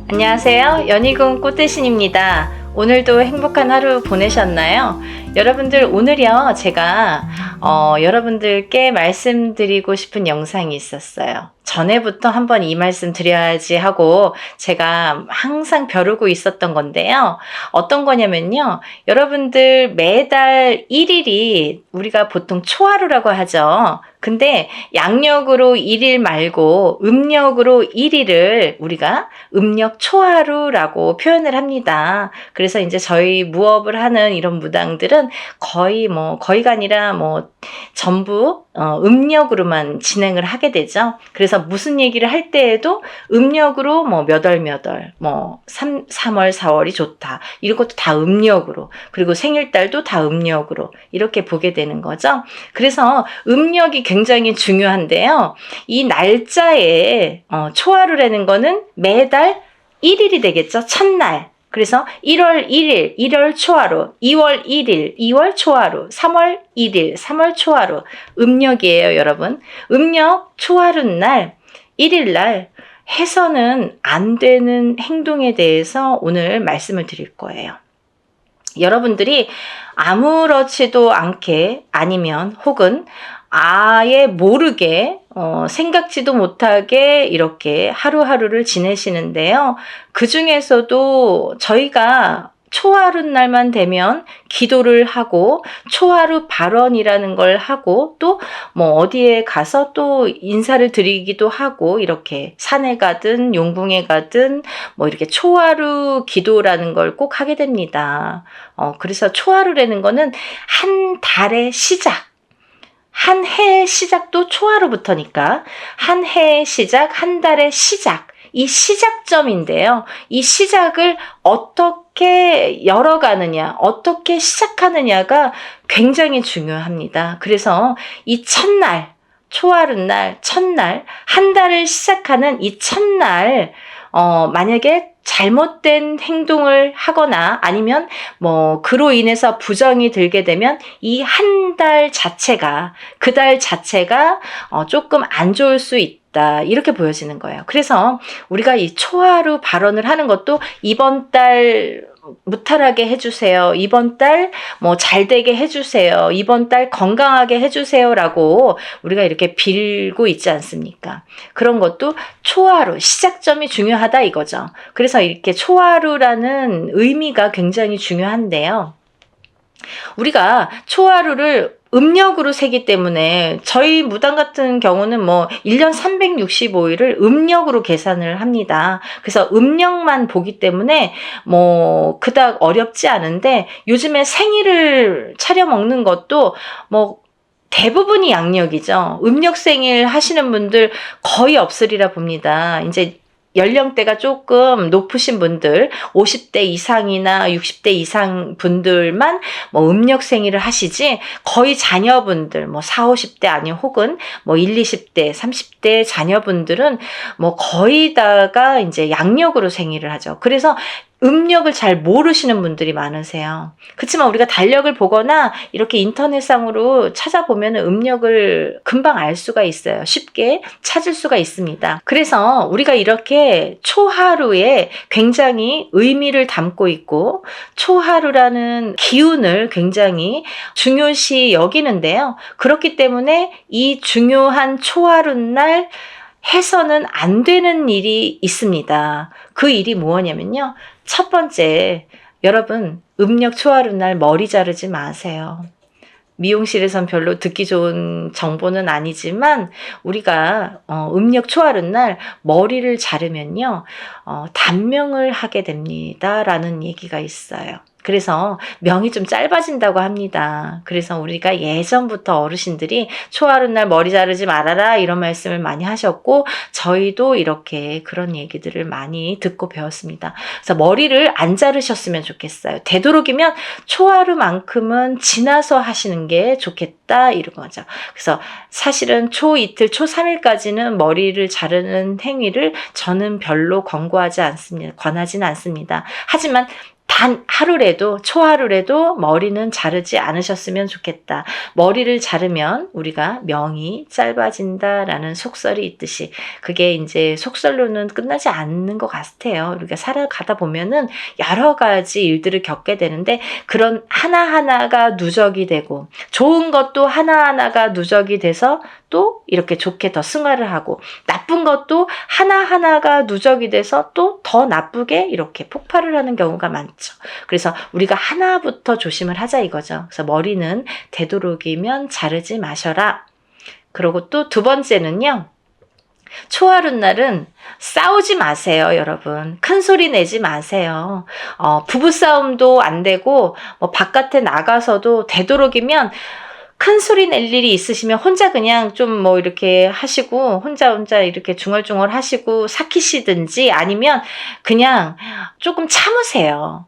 안녕하세요. 연희궁 꽃대신입니다. 오늘도 행복한 하루 보내셨나요? 여러분들, 오늘이요 제가 여러분들께 말씀드리고 싶은 영상이 있었어요. 전에부터 한번 이 말씀 드려야지 하고 제가 항상 벼르고 있었던 건데요. 어떤 거냐면요, 여러분들 매달 1일이 우리가 보통 초하루라고 하죠. 근데 양력으로 1일 말고 음력으로 1일을 우리가 음력 초하루라고 표현을 합니다. 그래서 이제 저희 무업을 하는 이런 무당들은 거의가 아니라 전부 음력으로만 진행을 하게 되죠. 그래서 무슨 얘기를 할 때에도 음력으로 몇 월 3월 4월이 좋다, 이런 것도 다 음력으로, 그리고 생일달도 다 음력으로 이렇게 보게 되는 거죠. 그래서 음력이 굉장히 중요한데요, 이 날짜에 초하루라는 거는 매달 1일이 되겠죠. 첫날. 그래서 1월 1일, 1월 초하루, 2월 1일, 2월 초하루, 3월 1일, 3월 초하루. 음력이에요, 여러분. 음력 초하루 날, 1일 날 해서는 안 되는 행동에 대해서 오늘 말씀을 드릴 거예요. 여러분들이 아무렇지도 않게, 아니면 혹은 아예 모르게 생각지도 못하게 이렇게 하루하루를 지내시는데요. 그 중에서도 저희가 초하루 날만 되면 기도를 하고 초하루 발언이라는 걸 하고 또 어디에 가서 또 인사를 드리기도 하고, 이렇게 산에 가든 용궁에 가든 이렇게 초하루 기도라는 걸 꼭 하게 됩니다. 그래서 초하루라는 거는 한 달의 시작, 한 해의 시작도 초하루부터니까 한 해의 시작, 한 달의 시작, 이 시작점인데요. 이 시작을 어떻게 열어가느냐, 어떻게 시작하느냐가 굉장히 중요합니다. 그래서 이 첫날, 초하루날, 첫날, 한 달을 시작하는 이 첫날, 만약에 잘못된 행동을 하거나 아니면 그로 인해서 부정이 들게 되면 이 한 달 자체가, 그 달 자체가 조금 안 좋을 수 있다, 이렇게 보여지는 거예요. 그래서 우리가 이 초하루 발언을 하는 것도 이번 달 무탈하게 해주세요, 이번 달 잘되게 해주세요, 이번 달 건강하게 해주세요라고 우리가 이렇게 빌고 있지 않습니까? 그런 것도 초하루, 시작점이 중요하다 이거죠. 그래서 이렇게 초하루라는 의미가 굉장히 중요한데요, 우리가 초하루를 음력으로 세기 때문에 저희 무당 같은 경우는 1년 365일을 음력으로 계산을 합니다. 그래서 음력만 보기 때문에 그닥 어렵지 않은데, 요즘에 생일을 차려 먹는 것도 대부분이 양력이죠. 음력 생일 하시는 분들 거의 없으리라 봅니다. 이제 연령대가 조금 높으신 분들, 50대 이상이나 60대 이상 분들만 음력 생일을 하시지, 거의 자녀분들 4, 50대 아니면 혹은 1, 20대, 30대 자녀분들은 거의 다가 이제 양력으로 생일을 하죠. 그래서 음력을 잘 모르시는 분들이 많으세요. 그렇지만 우리가 달력을 보거나 이렇게 인터넷상으로 찾아보면 음력을 금방 알 수가 있어요. 쉽게 찾을 수가 있습니다. 그래서 우리가 이렇게 초하루에 굉장히 의미를 담고 있고, 초하루라는 기운을 굉장히 중요시 여기는데요. 그렇기 때문에 이 중요한 초하루 날 해서는 안 되는 일이 있습니다. 그 일이 무엇이냐면요, 첫 번째, 여러분 음력 초하루 날 머리 자르지 마세요. 미용실에선 별로 듣기 좋은 정보는 아니지만 우리가 음력 초하루 날 머리를 자르면요, 단명을 하게 됩니다 라는 얘기가 있어요. 그래서 명이 좀 짧아진다고 합니다. 그래서 우리가 예전부터 어르신들이 초하루 날 머리 자르지 말아라 이런 말씀을 많이 하셨고, 저희도 이렇게 그런 얘기들을 많이 듣고 배웠습니다. 그래서 머리를 안 자르셨으면 좋겠어요. 되도록이면 초하루만큼은 지나서 하시는 게 좋겠다, 이런 거죠. 그래서 사실은 초 이틀, 초 3일까지는 머리를 자르는 행위를 저는 별로 권하지는 않습니다. 하지만 단 하루라도, 초하루라도 머리는 자르지 않으셨으면 좋겠다. 머리를 자르면 우리가 명이 짧아진다라는 속설이 있듯이, 그게 이제 속설로는 끝나지 않는 것 같아요. 우리가 살아가다 보면은 여러 가지 일들을 겪게 되는데, 그런 하나하나가 누적이 되고, 좋은 것도 하나하나가 누적이 돼서 또 이렇게 좋게 더 승화를 하고, 나쁜 것도 하나하나가 누적이 돼서 또 더 나쁘게 이렇게 폭발을 하는 경우가 많죠. 그래서 우리가 하나부터 조심을 하자 이거죠. 그래서 머리는 되도록이면 자르지 마셔라. 그리고 또 두 번째는요. 초하룻날은 싸우지 마세요, 여러분. 큰 소리 내지 마세요. 부부싸움도 안 되고, 바깥에 나가서도 되도록이면 큰 소리 낼 일이 있으시면 혼자 그냥 좀 이렇게 하시고, 혼자 이렇게 중얼중얼 하시고 삭히시든지, 아니면 그냥 조금 참으세요.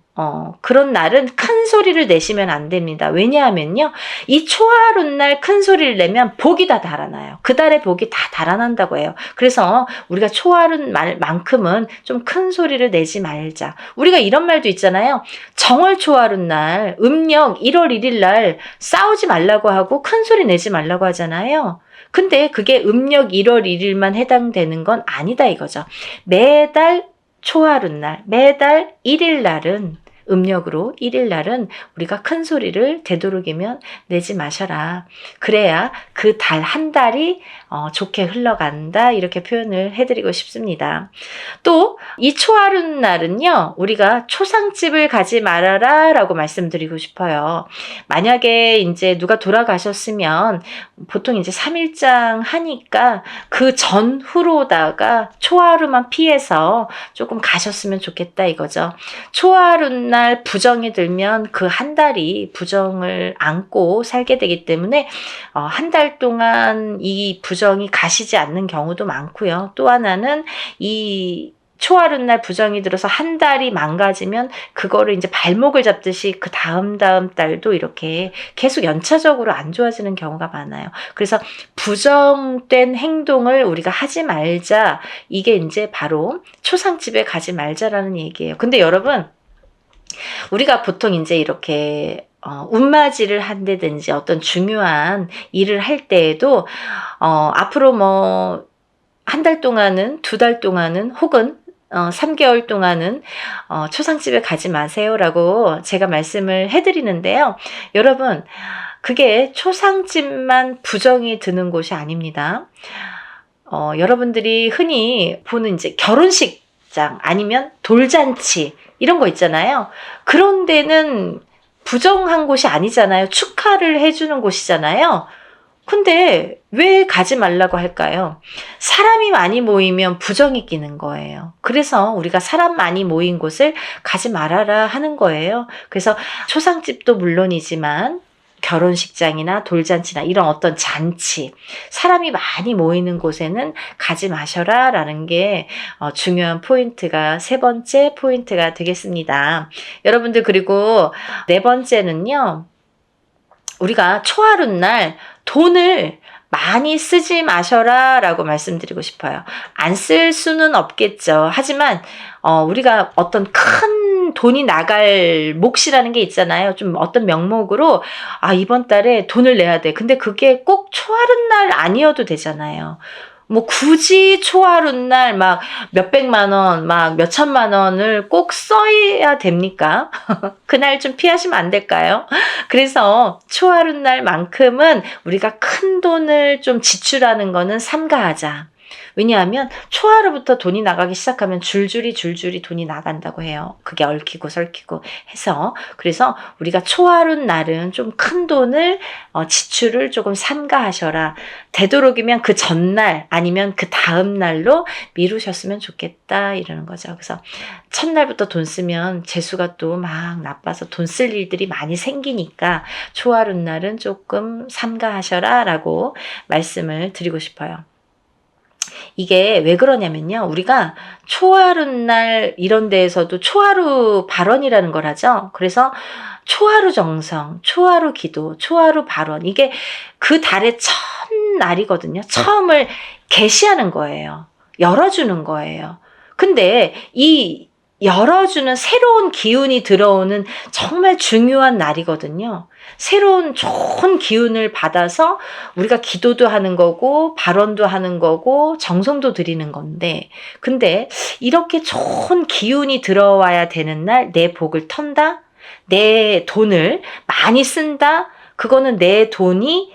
그런 날은 큰 소리를 내시면 안 됩니다. 왜냐하면요, 이 초하룻날 큰 소리를 내면 복이 다 달아나요. 그 달의 복이 다 달아난다고 해요. 그래서 우리가 초하룻날만큼은 좀 큰 소리를 내지 말자. 우리가 이런 말도 있잖아요. 정월 초하룻날, 음력 1월 1일 날 싸우지 말라고 하고 큰 소리 내지 말라고 하잖아요. 근데 그게 음력 1월 1일만 해당되는 건 아니다 이거죠. 매달 초하룻날, 매달 1일 날은, 음력으로 1일 날은 우리가 큰 소리를 되도록이면 내지 마셔라. 그래야 그 달 한 달이 좋게 흘러간다, 이렇게 표현을 해드리고 싶습니다. 또 이 초하룻날은요, 우리가 초상집을 가지 말아라 라고 말씀드리고 싶어요. 만약에 이제 누가 돌아가셨으면 보통 이제 3일장 하니까 그 전후로다가 초하루만 피해서 조금 가셨으면 좋겠다 이거죠. 초하룻날 부정이 들면 그 한 달이 부정을 안고 살게 되기 때문에 한 달 동안 이 부정이 가시지 않는 경우도 많고요. 또 하나는 이 초하룻날 부정이 들어서 한 달이 망가지면 그거를 이제 발목을 잡듯이 그 다음 달도 이렇게 계속 연차적으로 안 좋아지는 경우가 많아요. 그래서 부정된 행동을 우리가 하지 말자. 이게 이제 바로 초상집에 가지 말자라는 얘기예요. 근데 여러분, 우리가 보통 이제 이렇게 운맞이를 한다든지 어떤 중요한 일을 할 때에도 앞으로 한 달 동안은, 두 달 동안은, 혹은 3개월 동안은 초상집에 가지 마세요라고 제가 말씀을 해드리는데요. 여러분, 그게 초상집만 부정이 드는 곳이 아닙니다. 여러분들이 흔히 보는 이제 결혼식장 아니면 돌잔치 이런 거 있잖아요. 그런 데는 부정한 곳이 아니잖아요. 축하를 해주는 곳이잖아요. 근데 왜 가지 말라고 할까요? 사람이 많이 모이면 부정이 끼는 거예요. 그래서 우리가 사람 많이 모인 곳을 가지 말아라 하는 거예요. 그래서 초상집도 물론이지만 결혼식장이나 돌잔치나 이런 어떤 잔치, 사람이 많이 모이는 곳에는 가지 마셔라 라는 게 중요한 포인트가, 세 번째 포인트가 되겠습니다. 여러분들, 그리고 네 번째는요, 우리가 초하룻날 돈을 많이 쓰지 마셔라 라고 말씀드리고 싶어요. 안 쓸 수는 없겠죠. 하지만 우리가 어떤 큰 돈이 나갈 몫이라는 게 있잖아요. 좀 어떤 명목으로 이번 달에 돈을 내야 돼. 근데 그게 꼭 초하룻날 아니어도 되잖아요. 굳이 초하룻날 막 몇백만 원, 막 몇천만 원을 꼭 써야 됩니까? 그날 좀 피하시면 안 될까요? 그래서 초하룻날만큼은 우리가 큰 돈을 좀 지출하는 거는 삼가하자. 왜냐하면 초하루부터 돈이 나가기 시작하면 줄줄이 돈이 나간다고 해요. 그게 얽히고 설키고 해서. 그래서 우리가 초하룻날은 좀 큰 돈을 지출을 조금 삼가하셔라. 되도록이면 그 전날 아니면 그 다음 날로 미루셨으면 좋겠다 이러는 거죠. 그래서 첫날부터 돈 쓰면 재수가 또 막 나빠서 돈 쓸 일들이 많이 생기니까 초하룻날은 조금 삼가하셔라 라고 말씀을 드리고 싶어요. 이게 왜 그러냐면요. 우리가 초하룻날 이런 데에서도 초하루 발언이라는 걸 하죠. 그래서 초하루 정성, 초하루 기도, 초하루 발언, 이게 그 달의 첫날이거든요. 처음을 계시하는 거예요. 열어주는 거예요. 근데 이 열어주는 새로운 기운이 들어오는 정말 중요한 날이거든요. 새로운 좋은 기운을 받아서 우리가 기도도 하는 거고 발언도 하는 거고 정성도 드리는 건데, 근데 이렇게 좋은 기운이 들어와야 되는 날 내 복을 턴다? 내 돈을 많이 쓴다? 그거는 내 돈이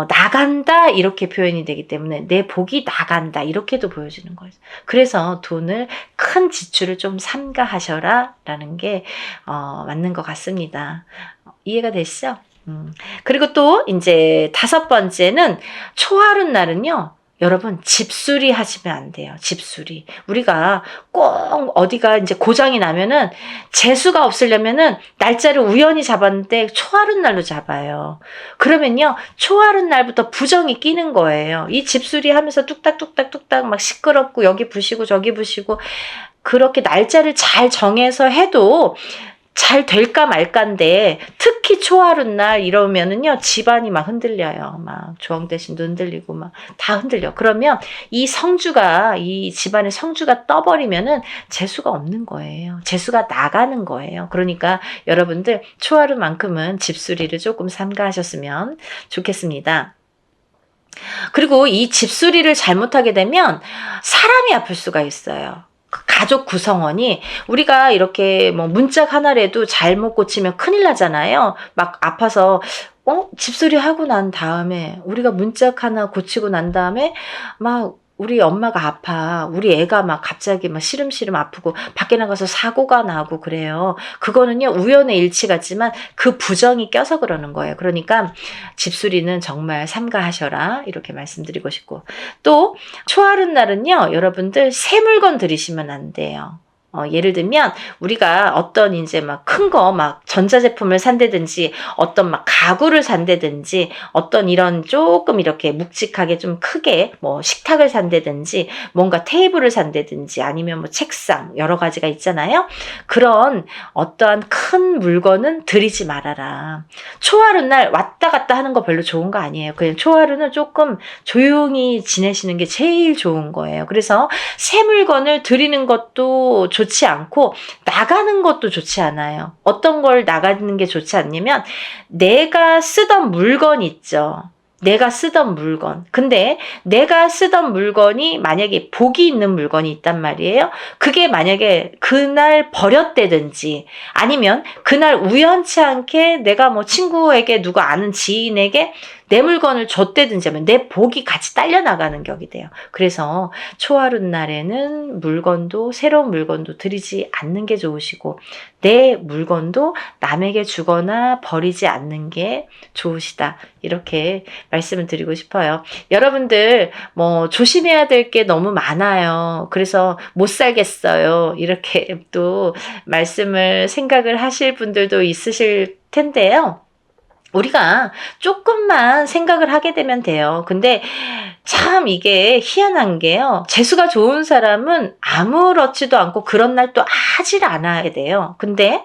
나간다 이렇게 표현이 되기 때문에 내 복이 나간다 이렇게도 보여지는 거예요. 그래서 돈을 큰 지출을 좀 삼가하셔라 라는 게 맞는 것 같습니다. 이해가 되시죠? 그리고 또 이제 5번째는 초하룻 날은요. 여러분 집수리 하시면 안 돼요. 집수리. 우리가 꼭 어디가 이제 고장이 나면은 재수가 없으려면은 날짜를 우연히 잡았는데 초하룻 날로 잡아요. 그러면요. 초하룻 날부터 부정이 끼는 거예요. 이 집수리 하면서 뚝딱뚝딱뚝딱 막 시끄럽고 여기 부시고 저기 부시고 그렇게 날짜를 잘 정해서 해도 잘 될까 말까인데 특히 초하룻 날 이러면은요 집안이 막 흔들려요. 막 조항대신도 흔들리고 막 다 흔들려. 그러면 이 성주가 이 집안의 성주가 떠버리면은 재수가 없는 거예요. 재수가 나가는 거예요. 그러니까 여러분들 초하룻만큼은 집수리를 조금 삼가하셨으면 좋겠습니다. 그리고 이 집수리를 잘못하게 되면 사람이 아플 수가 있어요. 가족 구성원이 우리가 이렇게 뭐 문짝 하나라도 잘못 고치면 큰일 나잖아요. 막 아파서 집수리 하고 난 다음에 우리가 문짝 하나 고치고 난 다음에 막 우리 엄마가 아파. 우리 애가 막 갑자기 막 시름시름 아프고 밖에 나가서 사고가 나고 그래요. 그거는요, 우연의 일치 같지만 그 부정이 껴서 그러는 거예요. 그러니까 집수리는 정말 삼가하셔라. 이렇게 말씀드리고 싶고. 또, 초하룻 날은요, 여러분들 새 물건 들이시면 안 돼요. 예를 들면 우리가 어떤 이제 막 큰 거 막 전자제품을 산다든지 어떤 막 가구를 산다든지 어떤 이런 조금 이렇게 묵직하게 좀 크게 뭐 식탁을 산다든지 뭔가 테이블을 산다든지 아니면 뭐 책상 여러 가지가 있잖아요. 그런 어떠한 큰 물건은 들이지 말아라. 초하룻 날 왔다 갔다 하는 거 별로 좋은 거 아니에요. 그냥 초하루는 조금 조용히 지내시는 게 제일 좋은 거예요. 그래서 새 물건을 들이는 것도 좋지 않고 나가는 것도 좋지 않아요. 어떤 걸 나가는 게 좋지 않냐면 내가 쓰던 물건 있죠. 내가 쓰던 물건. 근데 내가 쓰던 물건이 만약에 복이 있는 물건이 있단 말이에요. 그게 만약에 그날 버렸다든지 아니면 그날 우연치 않게 내가 뭐 친구에게 누가 아는 지인에게 내 물건을 줬다든지 하면 내 복이 같이 딸려나가는 격이 돼요. 그래서 초하룻 날에는 물건도 새로운 물건도 들이지 않는 게 좋으시고 내 물건도 남에게 주거나 버리지 않는 게 좋으시다. 이렇게 말씀을 드리고 싶어요. 여러분들 뭐 조심해야 될 게 너무 많아요. 그래서 못 살겠어요. 이렇게 또 말씀을 생각을 하실 분들도 있으실 텐데요. 우리가 조금만 생각을 하게 되면 돼요. 근데 참 이게 희한한 게요. 재수가 좋은 사람은 아무렇지도 않고 그런 날 또 하질 않아야 돼요. 근데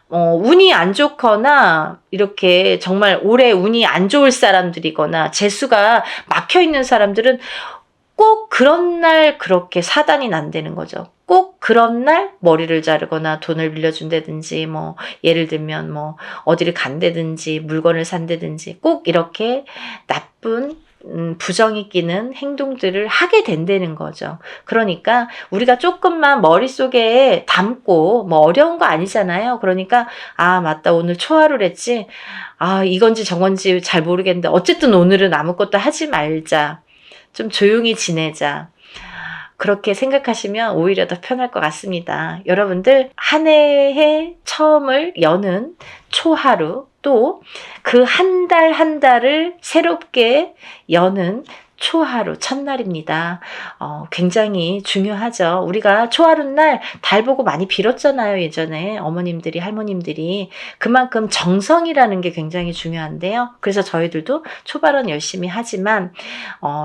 운이 안 좋거나 이렇게 정말 올해 운이 안 좋을 사람들이거나 재수가 막혀 있는 사람들은 꼭 그런 날 그렇게 사단이 난다는 거죠. 꼭 그런 날 머리를 자르거나 돈을 빌려준다든지 뭐 예를 들면 뭐 어디를 간다든지 물건을 산다든지 꼭 이렇게 나쁜 부정이 끼는 행동들을 하게 된다는 거죠. 그러니까 우리가 조금만 머릿속에 담고 뭐 어려운 거 아니잖아요. 그러니까 아 맞다 오늘 초하루랬지. 아 이건지 저건지 잘 모르겠는데 어쨌든 오늘은 아무것도 하지 말자. 좀 조용히 지내자. 그렇게 생각하시면 오히려 더 편할 것 같습니다. 여러분들 한 해의 처음을 여는 초하루 또 그 한 달 한 달을 새롭게 여는 초하루 첫날입니다. 굉장히 중요하죠. 우리가 초하룻 날 달 보고 많이 빌었잖아요. 예전에 어머님들이 할머님들이 그만큼 정성이라는 게 굉장히 중요한데요. 그래서 저희들도 초발언 열심히 하지만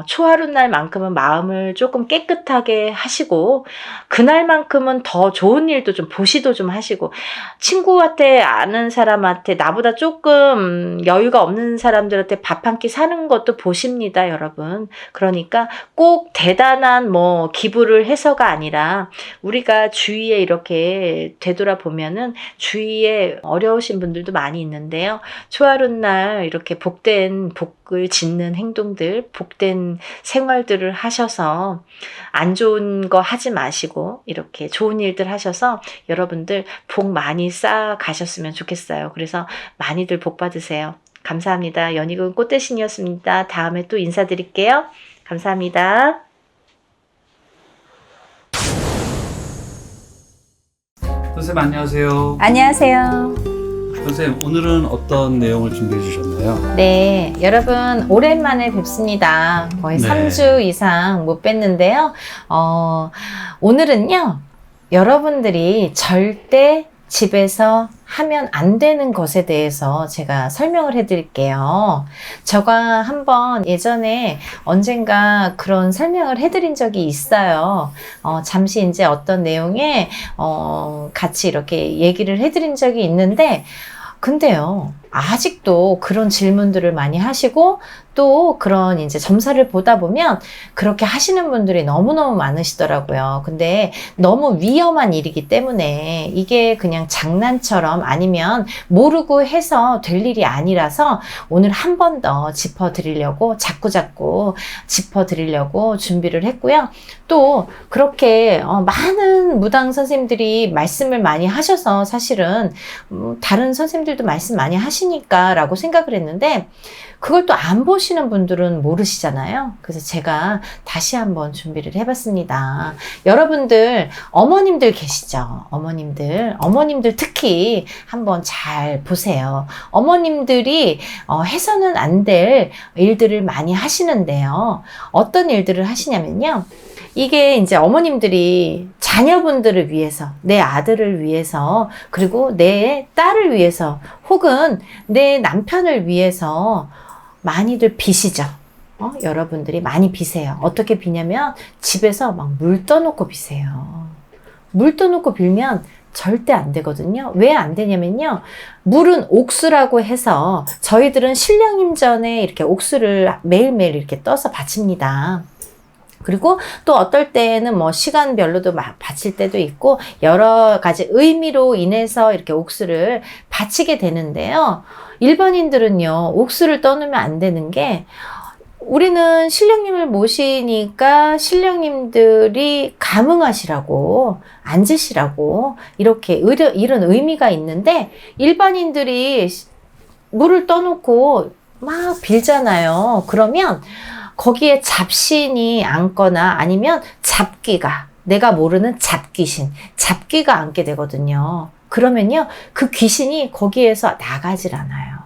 초하룻 날만큼은 마음을 조금 깨끗하게 하시고 그날만큼은 더 좋은 일도 좀 보시도 좀 하시고 친구한테 아는 사람한테 나보다 조금 여유가 없는 사람들한테 밥 한 끼 사는 것도 보십니다. 여러분. 그러니까 꼭 대단한 뭐 기부를 해서가 아니라 우리가 주위에 이렇게 되돌아보면은 주위에 어려우신 분들도 많이 있는데요. 초하룻 날 이렇게 복된 복을 짓는 행동들, 복된 생활들을 하셔서 안 좋은 거 하지 마시고 이렇게 좋은 일들 하셔서 여러분들 복 많이 쌓아 가셨으면 좋겠어요. 그래서 많이들 복 받으세요. 감사합니다. 연희군 꽃대신이었습니다. 다음에 또 인사드릴게요. 감사합니다. 선생님 안녕하세요. 안녕하세요. 선생님 오늘은 어떤 내용을 준비해 주셨나요? 네, 여러분 오랜만에 뵙습니다. 거의 네. 3주 이상 못 뵀는데요. 오늘은요, 여러분들이 절대 집에서 하면 안 되는 것에 대해서 제가 설명을 해드릴게요. 제가 한번 예전에 언젠가 그런 설명을 해드린 적이 있어요. 잠시 이제 어떤 내용에 같이 이렇게 얘기를 해드린 적이 있는데, 근데요, 아직도 그런 질문들을 많이 하시고 또 그런 이제 점사를 보다 보면 그렇게 하시는 분들이 너무너무 많으시더라고요. 근데 너무 위험한 일이기 때문에 이게 그냥 장난처럼 아니면 모르고 해서 될 일이 아니라서 오늘 한 번 더 짚어드리려고 자꾸 짚어드리려고 준비를 했고요. 또 그렇게 많은 무당 선생님들이 말씀을 많이 하셔서 사실은 다른 선생님들도 말씀 많이 하시니까 라고 생각을 했는데 그걸 또 안 보시는 분들은 모르시잖아요. 그래서 제가 다시 한번 준비를 해봤습니다. 여러분들 어머님들 계시죠? 어머님들 특히 한번 잘 보세요. 어머님들이 해서는 안 될 일들을 많이 하시는데요. 어떤 일들을 하시냐면요. 이게 이제 어머님들이 자녀분들을 위해서, 내 아들을 위해서, 그리고 내 딸을 위해서, 혹은 내 남편을 위해서 많이들 비시죠. 여러분들이 많이 비세요. 어떻게 비냐면 집에서 막 물 떠놓고 비세요. 물 떠놓고 빌면 절대 안 되거든요. 왜 안 되냐면요. 물은 옥수라고 해서 저희들은 신령임전에 이렇게 옥수를 매일매일 이렇게 떠서 바칩니다. 그리고 또 어떨 때는 뭐 시간별로도 바칠 때도 있고 여러 가지 의미로 인해서 이렇게 옥수를 바치게 되는데요. 일반인들은요, 옥수를 떠놓으면 안 되는 게 우리는 신령님을 모시니까 신령님들이 감응하시라고, 앉으시라고 이렇게 이런 의미가 있는데 일반인들이 물을 떠놓고 막 빌잖아요. 그러면 거기에 잡신이 앉거나 아니면 잡귀가, 내가 모르는 잡귀가 앉게 되거든요. 그러면요, 그 귀신이 거기에서 나가질 않아요.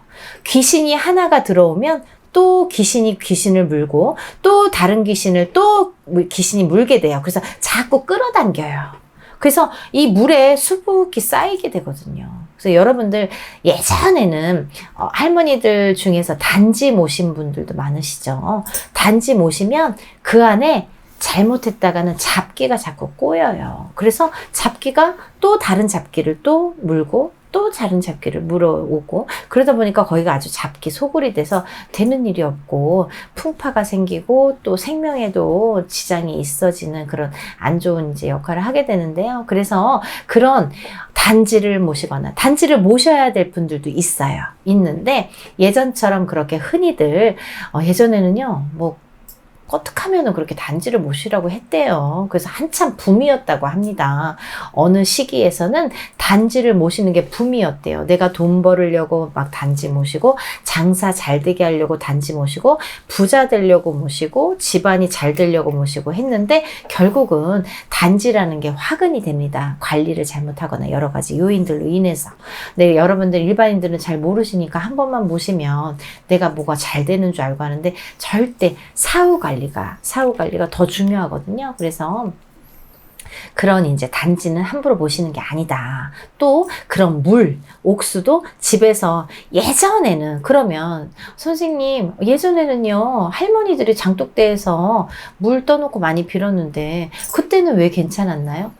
귀신이 하나가 들어오면 또 귀신을 물고 또 다른 귀신을 또 귀신이 물게 돼요. 그래서 자꾸 끌어당겨요. 그래서 이 물에 수북이 쌓이게 되거든요. 그래서 여러분들 예전에는 할머니들 중에서 단지 모신 분들도 많으시죠. 단지 모시면 그 안에 잘못했다가는 잡기가 자꾸 꼬여요. 그래서 잡기가 또 다른 잡기를 또 물고 또 다른 잡기를 물어오고 그러다 보니까 거기가 아주 잡기 소굴이 돼서 되는 일이 없고 풍파가 생기고 또 생명에도 지장이 있어지는 그런 안 좋은 이제 역할을 하게 되는데요. 그래서 그런 단지를 모시거나 단지를 모셔야 될 분들도 있는데 예전처럼 그렇게 흔히들 예전에는요 뭐 껐득하면은 그렇게 단지를 모시라고 했대요. 그래서 한참 붐이었다고 합니다. 어느 시기에서는 단지를 모시는 게 붐이었대요. 내가 돈 벌으려고 막 단지 모시고 장사 잘 되게 하려고 단지 모시고 부자 되려고 모시고 집안이 잘 되려고 모시고 했는데 결국은 단지라는 게 화근이 됩니다. 관리를 잘못하거나 여러 가지 요인들로 인해서. 네, 여러분들 일반인들은 잘 모르시니까 한 번만 모시면 내가 뭐가 잘 되는 줄 알고 하는데 절대 사후 관리가 더 중요하거든요. 그래서 그런 이제 단지는 함부로 모시는 게 아니다. 또 그런 물, 옥수도 집에서 예전에는 그러면 선생님 예전에는요 할머니들이 장독대에서 물 떠놓고 많이 빌었는데 그때는 왜 괜찮았나요?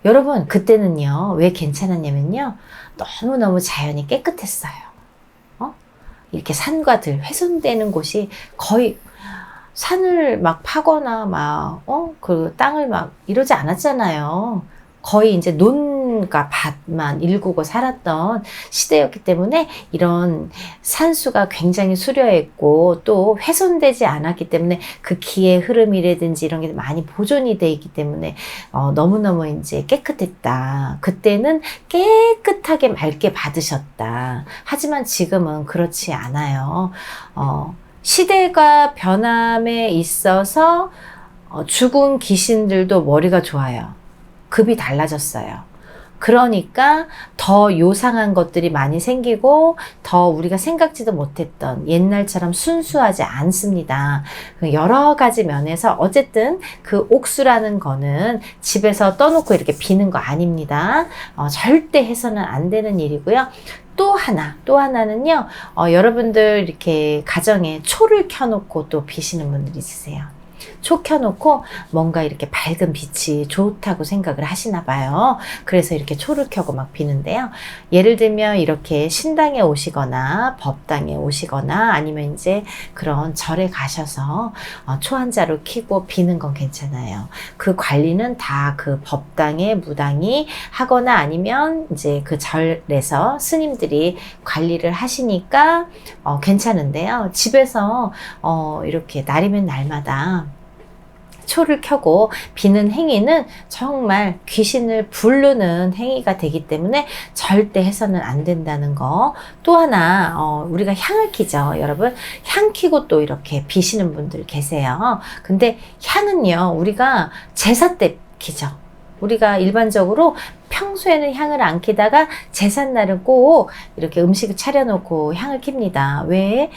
여러분 그때는요 왜 괜찮았냐면요 너무너무 자연이 깨끗했어요. 이렇게 산과 들 훼손되는 곳이 거의 산을 막 파거나 그 땅을 막 이러지 않았잖아요. 거의 이제 논과 밭만 일구고 살았던 시대였기 때문에 이런 산수가 굉장히 수려했고 또 훼손되지 않았기 때문에 그 기의 흐름이라든지 이런 게 많이 보존이 돼 있기 때문에 너무너무 이제 깨끗했다. 그때는 깨끗하게 맑게 받으셨다. 하지만 지금은 그렇지 않아요. 시대가 변함에 있어서 죽은 귀신들도 머리가 좋아요. 급이 달라졌어요. 그러니까 더 요상한 것들이 많이 생기고 더 우리가 생각지도 못했던 옛날처럼 순수하지 않습니다. 여러 가지 면에서 어쨌든 그 옥수라는 거는 집에서 떠놓고 이렇게 비는 거 아닙니다. 절대 해서는 안 되는 일이고요. 또 하나는요, 여러분들 이렇게 가정에 초를 켜놓고 또 비시는 분들이 있으세요. 초 켜놓고 뭔가 이렇게 밝은 빛이 좋다고 생각을 하시나 봐요. 그래서 이렇게 초를 켜고 막 비는데요. 예를 들면 이렇게 신당에 오시거나 법당에 오시거나 아니면 이제 그런 절에 가셔서 초 한 자루 켜고 비는 건 괜찮아요. 그 관리는 다 그 법당에 무당이 하거나 아니면 이제 그 절에서 스님들이 관리를 하시니까 괜찮은데요. 집에서 이렇게 날이면 날마다 초를 켜고 비는 행위는 정말 귀신을 부르는 행위가 되기 때문에 절대 해서는 안 된다는 거. 또 하나 우리가 향을 켜죠. 여러분 향 켜고 또 이렇게 비시는 분들 계세요. 근데 향은요 우리가 제사 때 켜죠. 우리가 일반적으로 평소에는 향을 안 켜다가 제삿날은 꼭 이렇게 음식을 차려놓고 향을 켭니다. 왜?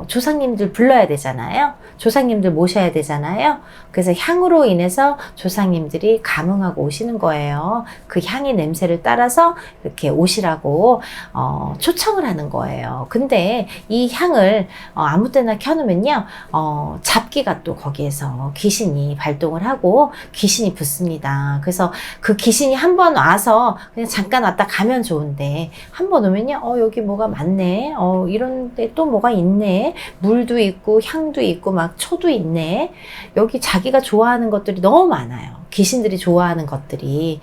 조상님들 불러야 되잖아요. 조상님들 모셔야 되잖아요. 그래서 향으로 인해서 조상님들이 감흥하고 오시는 거예요. 그 향의 냄새를 따라서 이렇게 오시라고 초청을 하는 거예요. 근데 이 향을 아무 때나 켜놓으면요. 잡기가 또 거기에서 귀신이 발동을 하고 귀신이 붙습니다. 그래서 그 귀신이 한번 와서 그냥 잠깐 왔다 가면 좋은데 한 번 오면요 여기 뭐가 많네 이런 데 또 뭐가 있네 물도 있고 향도 있고 막 초도 있네 여기 자기가 좋아하는 것들이 너무 많아요. 귀신들이 좋아하는 것들이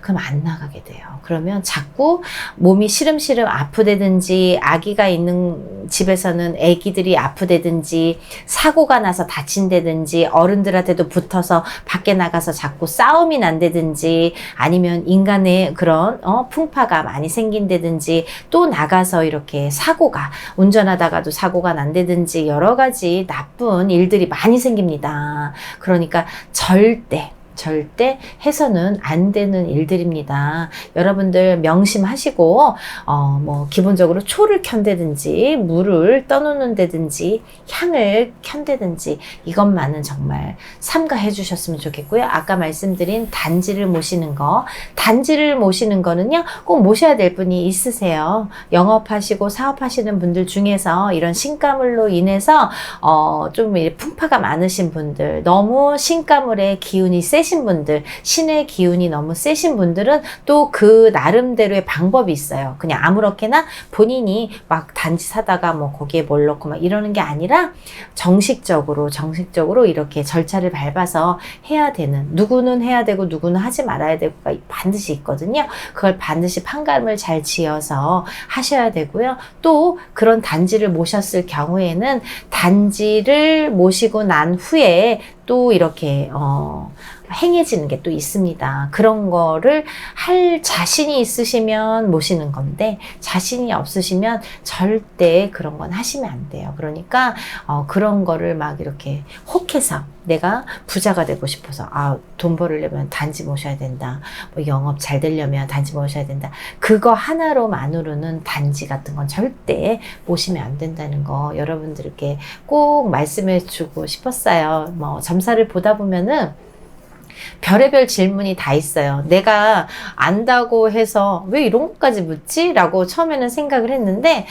그럼 안 나가게 돼요. 그러면 자꾸 몸이 시름시름 아프다든지 아기가 있는 집에서는 아기들이 아프다든지 사고가 나서 다친다든지 어른들한테도 붙어서 밖에 나가서 자꾸 싸움이 난다든지 아니면 인간의 그런 풍파가 많이 생긴다든지 또 나가서 이렇게 사고가 운전하다가도 사고가 난다든지 여러 가지 나쁜 일들이 많이 생깁니다. 그러니까 절대 해서는 안 되는 일들입니다. 여러분들 명심하시고 뭐 기본적으로 초를 켠다든지 물을 떠놓는다든지 향을 켠다든지 이것만은 정말 삼가해 주셨으면 좋겠고요. 아까 말씀드린 단지를 모시는 거는요 꼭 모셔야 될 분이 있으세요. 영업하시고 사업하시는 분들 중에서 이런 신가물로 인해서 좀 풍파가 많으신 분들, 너무 신가물의 기운이 세신 분들, 신의 기운이 너무 세신 분들은 또 그 나름대로의 방법이 있어요. 그냥 아무렇게나 본인이 막 단지 사다가 뭐 거기에 뭘 넣고 막 이러는 게 아니라 정식적으로 이렇게 절차를 밟아서 해야 되는, 누구는 해야 되고 누구는 하지 말아야 되고가 반드시 있거든요. 그걸 반드시 판가름을 잘 지어서 하셔야 되고요. 또 그런 단지를 모셨을 경우에는 단지를 모시고 난 후에 또 이렇게 행해지는 게 또 있습니다. 그런 거를 할 자신이 있으시면 모시는 건데 자신이 없으시면 절대 그런 건 하시면 안 돼요. 그러니까 그런 거를 막 이렇게 혹해서 내가 부자가 되고 싶어서 돈 벌으려면 단지 모셔야 된다. 뭐 영업 잘 되려면 단지 모셔야 된다. 그거 하나로만으로는 단지 같은 건 절대 모시면 안 된다는 거 여러분들께 꼭 말씀해 주고 싶었어요. 뭐 점사를 보다 보면은 별의별 질문이 다 있어요. 내가 안다고 해서 왜 이런 것까지 묻지? 라고 처음에는 생각을 했는데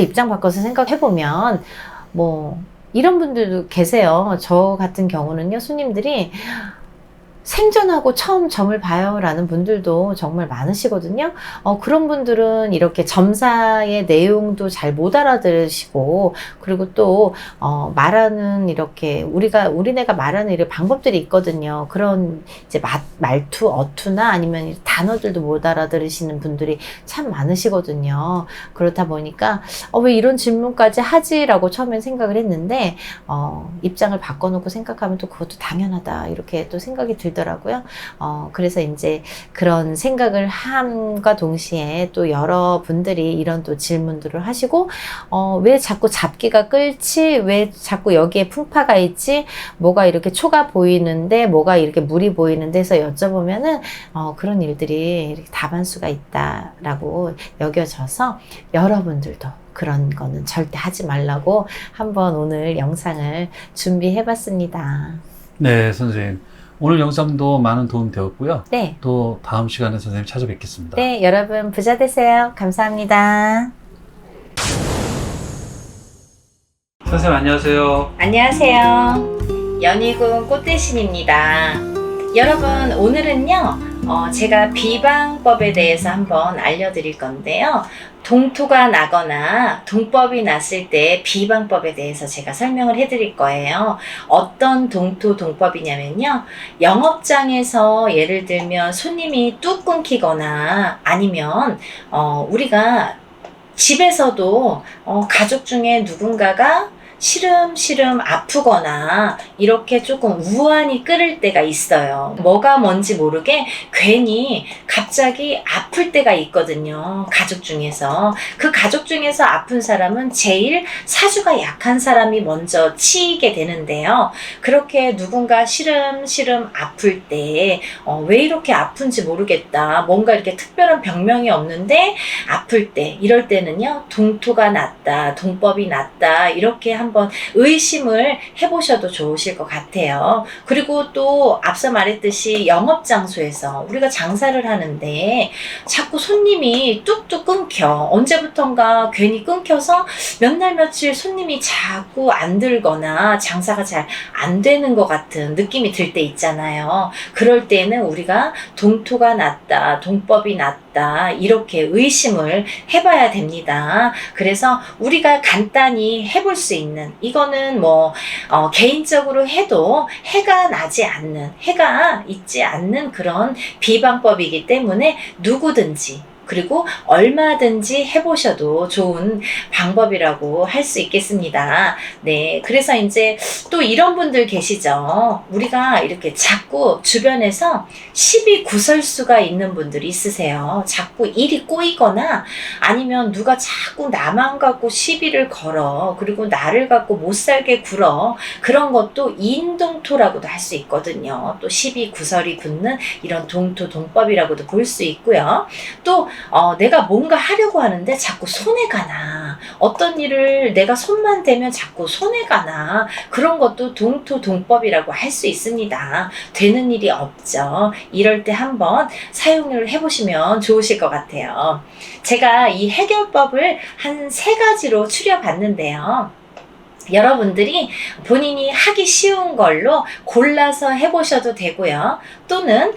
입장 바꿔서 생각해보면 뭐 이런 분들도 계세요. 저 같은 경우는요, 손님들이 생전하고 처음 점을 봐요라는 분들도 정말 많으시거든요. 그런 분들은 이렇게 점사의 내용도 잘 못 알아들으시고, 그리고 또 말하는 이렇게 우리네가 말하는 이런 방법들이 있거든요. 그런 이제 말투, 어투나 아니면 단어들도 못 알아들으시는 분들이 참 많으시거든요. 그렇다 보니까 왜 이런 질문까지 하지라고 처음엔 생각을 했는데 입장을 바꿔놓고 생각하면 또 그것도 당연하다 이렇게 또 생각이 들더라고요. 그래서 이제 그런 생각을 함과 동시에 또 여러분들이 이런 또 질문들을 하시고 왜 자꾸 잡기가 끓지? 왜 자꾸 여기에 풍파가 있지? 뭐가 이렇게 초가 보이는데 뭐가 이렇게 물이 보이는데 해서 여쭤보면은 그런 일들이 이렇게 다반수가 있다라고 여겨져서 여러분들도 그런 거는 절대 하지 말라고 한번 오늘 영상을 준비해 봤습니다. 네, 선생님. 오늘 영상도 많은 도움 되었고요. 네. 또 다음 시간에 선생님 찾아뵙겠습니다. 네, 여러분 부자 되세요. 감사합니다. 선생님 안녕하세요. 안녕하세요. 연희군 꽃대신입니다. 여러분, 오늘은요, 제가 비방법에 대해서 한번 알려드릴 건데요. 동토가 나거나 동법이 났을 때 비방법에 대해서 제가 설명을 해드릴 거예요. 어떤 동토, 동법이냐면요. 영업장에서 예를 들면 손님이 뚝 끊기거나 아니면 우리가 집에서도 가족 중에 누군가가 시름시름 아프거나 이렇게 조금 우환이 끓을 때가 있어요. 뭐가 뭔지 모르게 괜히 갑자기 아플 때가 있거든요. 가족 중에서. 그 가족 중에서 아픈 사람은 제일 사주가 약한 사람이 먼저 치이게 되는데요. 그렇게 누군가 시름시름 아플 때 왜 이렇게 아픈지 모르겠다. 뭔가 이렇게 특별한 병명이 없는데 아플 때, 이럴 때는요. 동토가 났다, 동법이 났다 이렇게 한번 의심을 해보셔도 좋으실 것 같아요. 그리고 또 앞서 말했듯이 영업장소에서 우리가 장사를 하는데 자꾸 손님이 뚝뚝 끊겨. 언제부턴가 괜히 끊겨서 몇 날 며칠 손님이 자꾸 안 들거나 장사가 잘 안 되는 것 같은 느낌이 들 때 있잖아요. 그럴 때는 우리가 동토가 났다, 동법이 났다 이렇게 의심을 해봐야 됩니다. 그래서 우리가 간단히 해볼 수 있는, 이거는 개인적으로 해도 해가 나지 않는, 해가 있지 않는 그런 비방법이기 때문에 누구든지 그리고 얼마든지 해보셔도 좋은 방법이라고 할 수 있겠습니다. 네, 그래서 이제 또 이런 분들 계시죠. 우리가 이렇게 자꾸 주변에서 시비 구설수가 있는 분들이 있으세요. 자꾸 일이 꼬이거나 아니면 누가 자꾸 나만 갖고 시비를 걸어. 그리고 나를 갖고 못 살게 굴어. 그런 것도 인동토라고도 할 수 있거든요. 또 시비 구설이 붙는 이런 동토, 동법이라고도 볼 수 있고요. 또 내가 뭔가 하려고 하는데 자꾸 손해가 나. 어떤 일을 내가 손만 대면 자꾸 손해가 나. 그런 것도 동토, 동법이라고 할 수 있습니다. 되는 일이 없죠. 이럴 때 한번 사용을 해보시면 좋으실 것 같아요. 제가 이 해결법을 한 3가지로 추려봤는데요. 여러분들이 본인이 하기 쉬운 걸로 골라서 해보셔도 되고요. 또는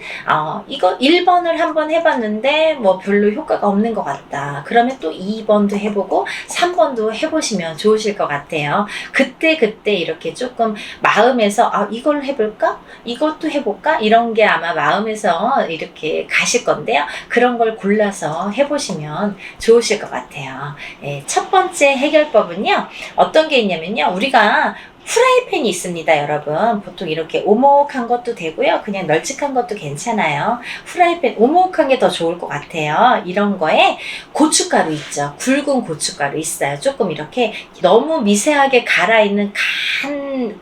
이거 1번을 한번 해봤는데 별로 효과가 없는 것 같다. 그러면 또 2번도 해보고 3번도 해보시면 좋으실 것 같아요. 그때 이렇게 조금 마음에서 이걸 해볼까? 이것도 해볼까? 이런 게 아마 마음에서 이렇게 가실 건데요. 그런 걸 골라서 해보시면 좋으실 것 같아요. 첫 번째 해결법은요. 어떤 게 있냐면요. 우리가 프라이팬이 있습니다, 여러분. 보통 이렇게 오목한 것도 되고요. 그냥 널찍한 것도 괜찮아요. 프라이팬 오목한 게 더 좋을 것 같아요. 이런 거에 고춧가루 있죠. 굵은 고춧가루 있어요. 조금 이렇게 너무 미세하게 갈아있는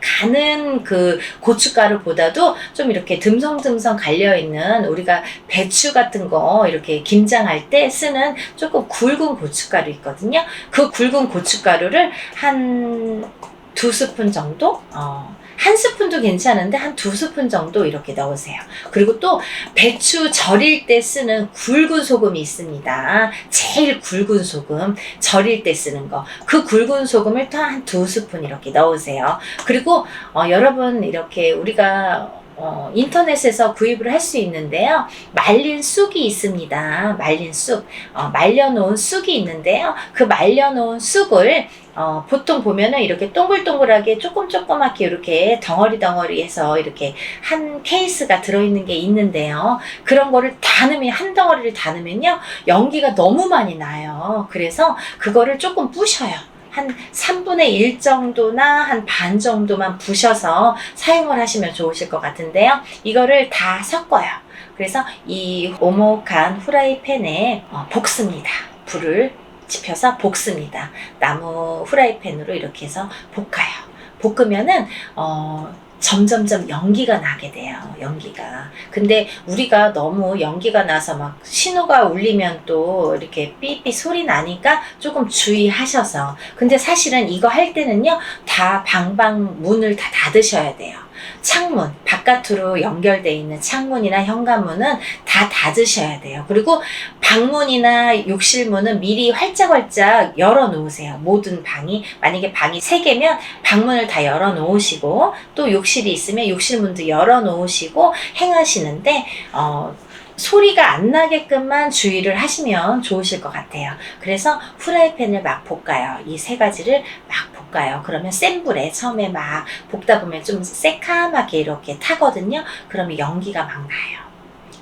가는 그 고춧가루보다도 좀 이렇게 듬성듬성 갈려있는, 우리가 배추 같은 거 이렇게 김장할 때 쓰는 조금 굵은 고춧가루 있거든요. 그 굵은 고춧가루를 한 2스푼 정도? 1스푼도 괜찮은데 한 2스푼 정도 이렇게 넣으세요. 그리고 또 배추 절일 때 쓰는 굵은 소금이 있습니다. 제일 굵은 소금, 절일 때 쓰는 거. 그 굵은 소금을 또 한 2스푼 이렇게 넣으세요. 그리고 여러분 이렇게 우리가 인터넷에서 구입을 할 수 있는데요. 말린 쑥이 있습니다. 말린 쑥, 말려놓은 쑥이 있는데요. 그 말려놓은 쑥을 보통 보면은 이렇게 동글동글하게 조그맣게 이렇게 덩어리 해서 이렇게 한 케이스가 들어있는 게 있는데요. 그런 거를 다 넣으면, 한 덩어리를 다 넣으면요, 연기가 너무 많이 나요. 그래서 그거를 조금 부셔요. 한 3분의 1 정도나 한 반 정도만 부셔서 사용을 하시면 좋으실 것 같은데요. 이거를 다 섞어요. 그래서 이 오목한 후라이팬에 볶습니다. 불을 지펴서 볶습니다. 나무 후라이팬으로 이렇게 해서 볶아요. 볶으면은 점점점 연기가 나게 돼요. 연기가. 근데 우리가 너무 연기가 나서 막 신호가 울리면 또 이렇게 삐삐 소리 나니까 조금 주의하셔서. 근데 사실은 이거 할 때는요, 다 방방 문을 다 닫으셔야 돼요. 창문, 바깥으로 연결되어 있는 창문이나 현관문은 다 닫으셔야 돼요. 그리고 방문이나 욕실문은 미리 활짝활짝 열어 놓으세요. 모든 방이, 만약에 방이 3개면 방문을 다 열어 놓으시고, 또 욕실이 있으면 욕실문도 열어 놓으시고 행하시는데, 소리가 안 나게끔만 주의를 하시면 좋으실 것 같아요. 그래서 후라이팬을 막 볶아요. 이 3가지를 막 볶아요. 그러면 센 불에 처음에 막 볶다 보면 좀 새카맣게 이렇게 타거든요. 그러면 연기가 막 나요.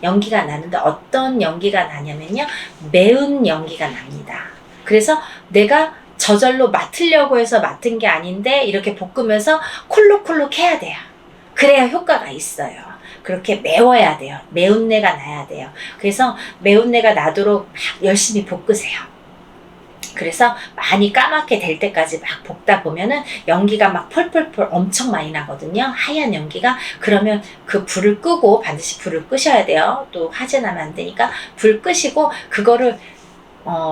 연기가 나는데 어떤 연기가 나냐면요, 매운 연기가 납니다. 그래서 내가 저절로 맡으려고 해서 맡은 게 아닌데 이렇게 볶으면서 콜록콜록 해야 돼요. 그래야 효과가 있어요. 그렇게 매워야 돼요. 매운내가 나야 돼요. 그래서 매운내가 나도록 막 열심히 볶으세요. 그래서 많이 까맣게 될 때까지 막 볶다 보면은 연기가 막 펄펄펄 엄청 많이 나거든요. 하얀 연기가. 그러면 그 불을 끄고, 반드시 불을 끄셔야 돼요. 또 화재 나면 안 되니까 불 끄시고, 그거를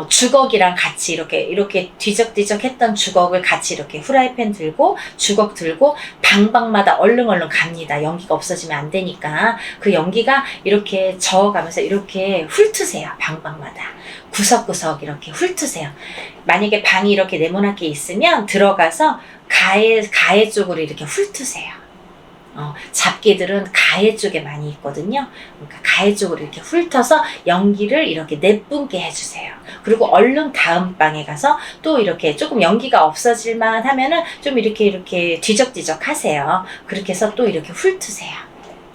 주걱이랑 같이 이렇게 뒤적뒤적 했던 주걱을 같이 이렇게 후라이팬 들고, 주걱 들고, 방방마다 얼른얼른 갑니다. 연기가 없어지면 안 되니까. 그 연기가 이렇게 저어가면서 이렇게 훑으세요. 방방마다. 구석구석 이렇게 훑으세요. 만약에 방이 이렇게 네모나게 있으면 들어가서 가해 쪽으로 이렇게 훑으세요. 잡기들은 가해 쪽에 많이 있거든요. 그러니까 가해 쪽으로 이렇게 훑어서 연기를 이렇게 내뿜게 해주세요. 그리고 얼른 다음 방에 가서 또 이렇게 조금 연기가 없어질만 하면은 좀 이렇게 뒤적뒤적 하세요. 그렇게 해서 또 이렇게 훑으세요.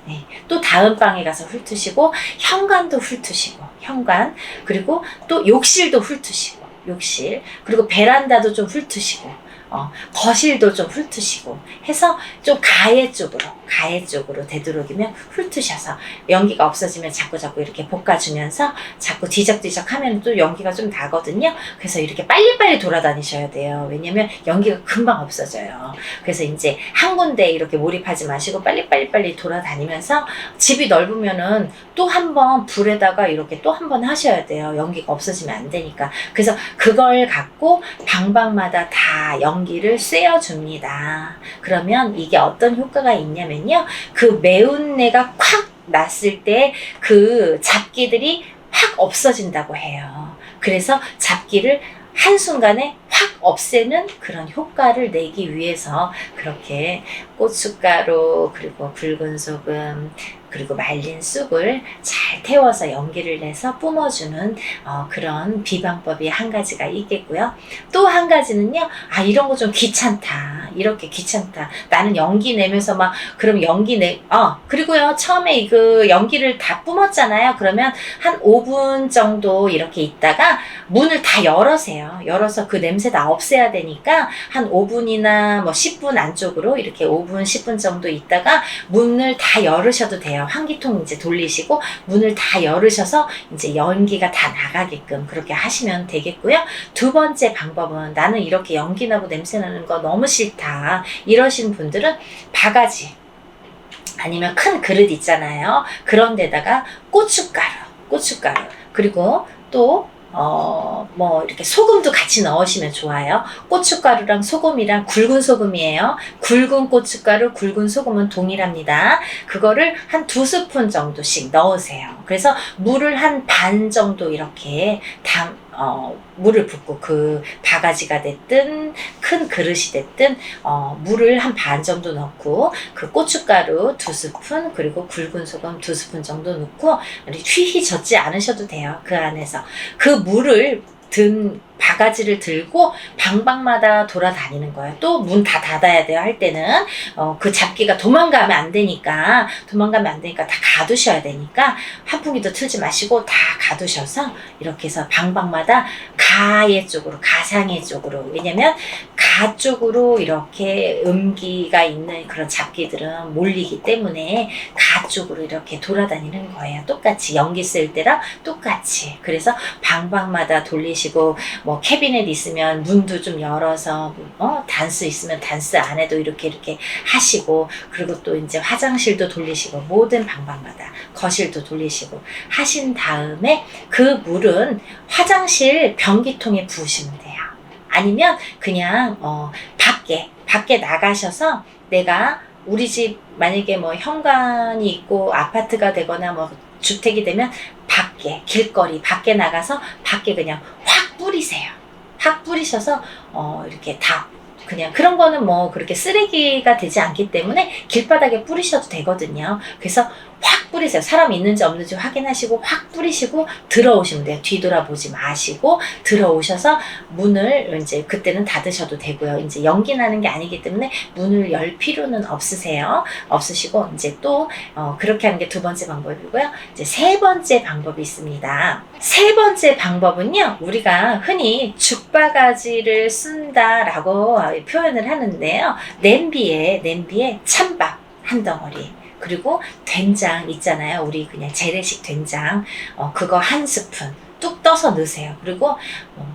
네. 또 다음 방에 가서 훑으시고, 현관도 훑으시고, 현관, 그리고 또 욕실도 훑으시고, 욕실, 그리고 베란다도 좀 훑으시고, 거실도 좀 훑으시고 해서 좀 가해 쪽으로 되도록이면 훑으셔서 연기가 없어지면 자꾸 이렇게 볶아주면서 자꾸 뒤적뒤적 하면 또 연기가 좀 나거든요. 그래서 이렇게 빨리빨리 돌아다니셔야 돼요. 왜냐면 연기가 금방 없어져요. 그래서 이제 한 군데 이렇게 몰입하지 마시고 빨리 돌아다니면서, 집이 넓으면은 또 한 번 불에다가 이렇게 또 한 번 하셔야 돼요. 연기가 없어지면 안 되니까. 그래서 그걸 갖고 방방마다 다 연기를 쐬어줍니다. 그러면 이게 어떤 효과가 있냐면요, 그 매운내가 콱 났을 때 그 잡기들이 확 없어진다고 해요. 그래서 잡기를 한순간에 확 없애는 그런 효과를 내기 위해서 그렇게 고춧가루, 그리고 굵은 소금, 그리고 말린 쑥을 잘 태워서 연기를 내서 뿜어주는 그런 비방법이 한 가지가 있겠고요. 또 한 가지는요, 이런 거 좀 귀찮다. 이렇게 귀찮다. 나는 연기 내면서 막, 그럼 그리고요, 처음에 그 연기를 다 뿜었잖아요. 그러면 한 5분 정도 이렇게 있다가 문을 다 열어서 그 냄새 다 없애야 되니까 한 5분이나 뭐 10분 안쪽으로 이렇게 5분, 10분 정도 있다가 문을 다 열으셔도 돼요. 환기통 이제 돌리시고 문을 다 열으셔서 이제 연기가 다 나가게끔 그렇게 하시면 되겠고요. 두 번째 방법은, 나는 이렇게 연기 나고 냄새 나는 거 너무 싫다 이러신 분들은 바가지 아니면 큰 그릇 있잖아요. 그런 데다가 고춧가루, 그리고 또 뭐 이렇게 소금도 같이 넣으시면 좋아요. 고춧가루랑 소금이랑 굵은 소금이에요. 굵은 고춧가루, 굵은 소금은 동일합니다. 그거를 한 2스푼 정도씩 넣으세요. 그래서 물을 한 반 정도 이렇게 물을 붓고 그 바가지가 됐든 큰 그릇이 됐든 물을 한 반 정도 넣고 그 고춧가루 2스푼 그리고 굵은 소금 2스푼 정도 넣고 휘휘 젓지 않으셔도 돼요. 그 안에서 그 물을 든 바가지를 들고 방방마다 돌아다니는 거예요. 또 문 다 닫아야 돼요. 할 때는 그 잡기가 도망가면 안 되니까 다 가두셔야 되니까 환풍기도 틀지 마시고 다 가두셔서 이렇게 해서 방방마다 가의 쪽으로 가상의 쪽으로, 왜냐면 가 쪽으로 이렇게 음기가 있는 그런 잡기들은 몰리기 때문에 가 쪽으로 이렇게 돌아다니는 거예요. 똑같이 연기 쓸 때랑 똑같이. 그래서 방방마다 돌리시고 뭐 캐비넷 있으면 문도 좀 열어서 단스 있으면 단스 안에도 이렇게 하시고, 그리고 또 이제 화장실도 돌리시고 모든 방방마다 거실도 돌리시고 하신 다음에 그 물은 화장실 변기통에 부으시면 돼요. 아니면 그냥 밖에 나가셔서, 내가 우리 집 만약에 뭐 현관이 있고 아파트가 되거나 뭐 주택이 되면 밖에 길거리 밖에 나가서 밖에 그냥 확 뿌리세요. 확 뿌리셔서 이렇게 다 그냥, 그런 거는 뭐 그렇게 쓰레기가 되지 않기 때문에 길바닥에 뿌리셔도 되거든요. 그래서 확 뿌리세요. 사람 있는지 없는지 확인하시고 확 뿌리시고 들어오시면 돼요. 뒤돌아보지 마시고 들어오셔서 문을 이제 그때는 닫으셔도 되고요. 이제 연기 나는 게 아니기 때문에 문을 열 필요는 없으시고 이제 또 그렇게 하는 게 두 번째 방법이고요. 이제 세 번째 방법이 있습니다. 세 번째 방법은요, 우리가 흔히 죽바가지를 쓴다라고 표현을 하는데요. 냄비에 찬밥 한 덩어리, 그리고 된장 있잖아요. 우리 그냥 재래식 된장, 그거 1스푼 뚝 떠서 넣으세요. 그리고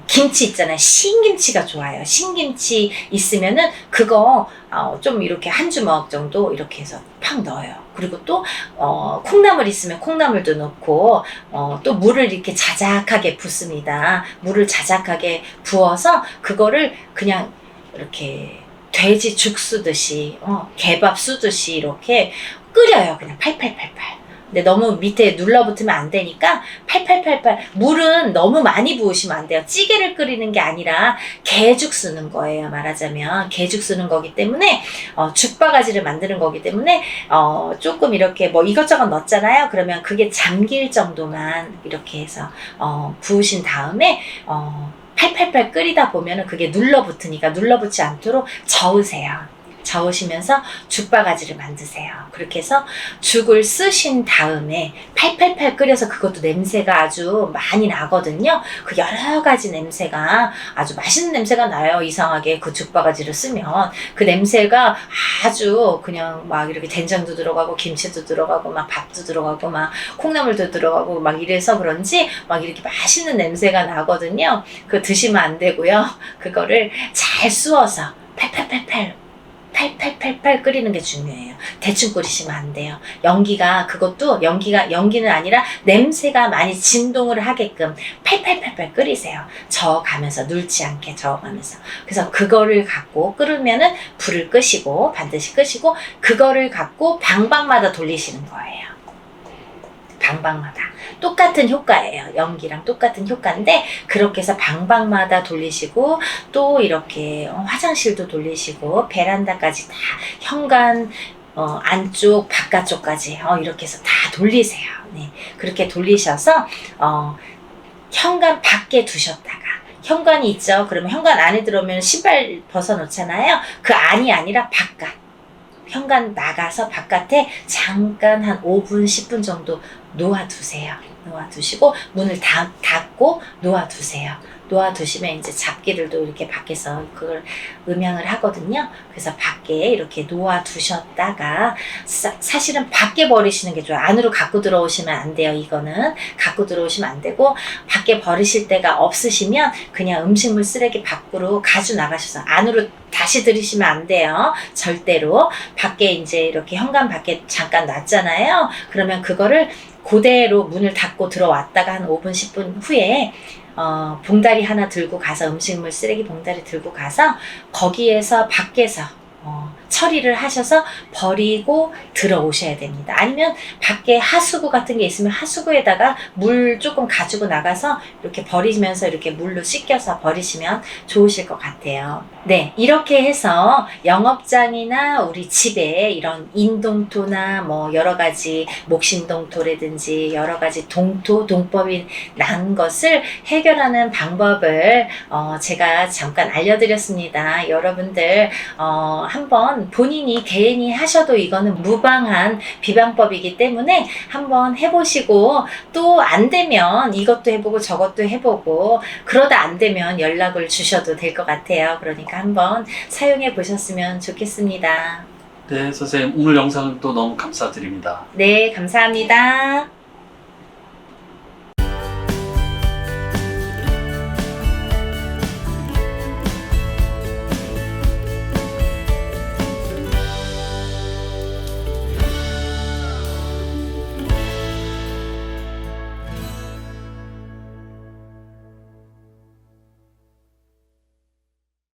김치 있잖아요. 신김치가 좋아요. 신김치 있으면은 그거 좀 이렇게 한 주먹 정도 이렇게 해서 팍 넣어요. 그리고 또 콩나물 있으면 콩나물도 넣고 또 물을 이렇게 자작하게 붓습니다. 물을 자작하게 부어서 그거를 그냥 이렇게 돼지 죽 쓰듯이 개밥 쓰듯이 이렇게 끓여요. 그냥 팔팔팔팔. 근데 너무 밑에 눌러붙으면 안 되니까 팔팔팔팔. 물은 너무 많이 부으시면 안 돼요. 찌개를 끓이는 게 아니라 개죽 쓰는 거예요. 말하자면 개죽 쓰는 거기 때문에 죽바가지를 만드는 거기 때문에 조금 이렇게 뭐 이것저것 넣었잖아요. 그러면 그게 잠길 정도만 이렇게 해서 부으신 다음에 팔팔팔 끓이다 보면은 그게 눌러붙으니까 눌러붙지 않도록 저으세요. 저으시면서 죽바가지를 만드세요. 그렇게 해서 죽을 쓰신 다음에 팔팔팔 끓여서, 그것도 냄새가 아주 많이 나거든요. 그 여러 가지 냄새가, 아주 맛있는 냄새가 나요. 이상하게 그 죽바가지를 쓰면 그 냄새가 아주 그냥 막 이렇게 된장도 들어가고 김치도 들어가고 막 밥도 들어가고 막 콩나물도 들어가고 막 이래서 그런지 막 이렇게 맛있는 냄새가 나거든요. 그거 드시면 안 되고요. 그거를 잘 쑤어서 팔팔팔 끓이는 게 중요해요. 대충 끓이시면 안 돼요. 연기는 아니라 냄새가 많이 진동을 하게끔 팔팔팔 끓이세요. 저어가면서, 눌지 않게 저어가면서. 그래서 그거를 갖고 끓으면은 불을 끄시고, 반드시 끄시고, 그거를 갖고 방방마다 돌리시는 거예요. 방방마다 똑같은 효과예요. 연기랑 똑같은 효과인데, 그렇게 해서 방방마다 돌리시고, 또 이렇게 화장실도 돌리시고, 베란다까지 다, 현관 안쪽 바깥쪽까지 이렇게 해서 다 돌리세요. 네, 그렇게 돌리셔서 현관 밖에 두셨다가, 현관이 있죠. 그러면 현관 안에 들어오면 신발 벗어놓잖아요. 그 안이 아니라 바깥, 현관 나가서 바깥에 잠깐 한 5분, 10분 정도 놓아두세요. 놓아두시고 문을 닫고 놓아두세요. 놓아두시면 이제 잡기들도 이렇게 밖에서 그걸 음향을 하거든요. 그래서 밖에 이렇게 놓아두셨다가, 사실은 밖에 버리시는 게 좋아요. 안으로 갖고 들어오시면 안 돼요. 이거는 갖고 들어오시면 안 되고, 밖에 버리실 데가 없으시면 그냥 음식물 쓰레기 밖으로 가져 나가셔서 안으로 다시 들이시면 안 돼요. 절대로. 밖에 이제 이렇게 현관 밖에 잠깐 놨잖아요. 그러면 그거를 그대로 문을 닫고 들어왔다가 한 5분, 10분 후에 봉다리 하나 들고 가서, 음식물 쓰레기 봉다리 들고 가서 거기에서 밖에서 처리를 하셔서 버리고 들어오셔야 됩니다. 아니면 밖에 하수구 같은 게 있으면 하수구에다가 물 조금 가지고 나가서 이렇게 버리면서 이렇게 물로 씻겨서 버리시면 좋으실 것 같아요. 네, 이렇게 해서 영업장이나 우리 집에 이런 인동토나 뭐 여러 가지 목신동토라든지 여러 가지 동법이 난 것을 해결하는 방법을 제가 잠깐 알려드렸습니다. 여러분들 한번 본인이 개인이 하셔도 이거는 무방한 비방법이기 때문에 한번 해보시고 또 안 되면 이것도 해보고 저것도 해보고 그러다 안 되면 연락을 주셔도 될 것 같아요. 그러니까 한번 사용해 보셨으면 좋겠습니다. 네, 선생님 오늘 영상을 또 너무 감사드립니다. 네, 감사합니다.